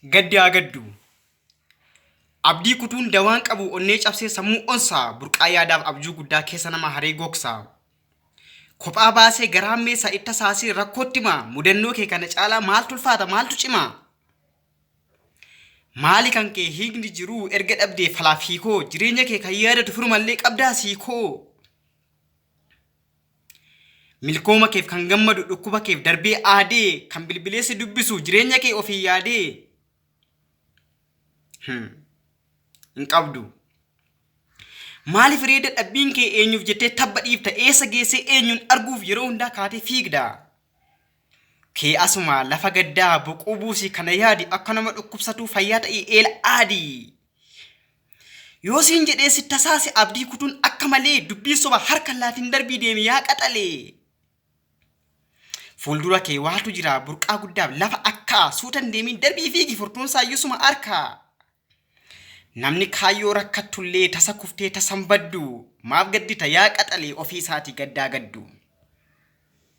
Gaddaa gaddu. Abdii kutuun dawaan qabu onnee cabsee sammuu onsaa burqaa yaadaaf abjuu guddaa keessa nama haree gogsaa. Kophaa baasee garaa meeshaa itti saasii rakkootti himaa mudannoo kee kana caalaa maaltu ulfaata maaltu cimaa. Maali kan kee hiikni jiruu erga dhabdee falaaf hiikoo jireenya kee kan yaadatu firumallee qabdaa siikoo. Milkooma keef kan gammadu dhukkuba keef darbee aadee kan bilbileessi dubbisu jireenya kee ofii yaadee. Hin qabdu. Maaliif reeda dhabbiin kee eenyuuf jettee tabba dhiifta eessa geessee eenyuun arguuf yeroo hundaa kaatee fiigda. Kee asuma lafa gaddaa boquu buusii kana yaadi akka nama dhukkubsatuu fayyaa ta'ee eela aadii. Yoo siin jedhee si tasaase abdii kutuun akka malee dubbii soba harka laatiin darbii deemi yaa qaxalee. Fuuldura kee waatu jira burqaa guddaaf lafa akka suutan deemiin darbii fiigi furtuun saayyusuma harkaa. Namni kaayyoo rakkatullee tasa kuftee tasan baddu maaf gaddita yaa qaxalee ofii isaatii gaddaa gaddu.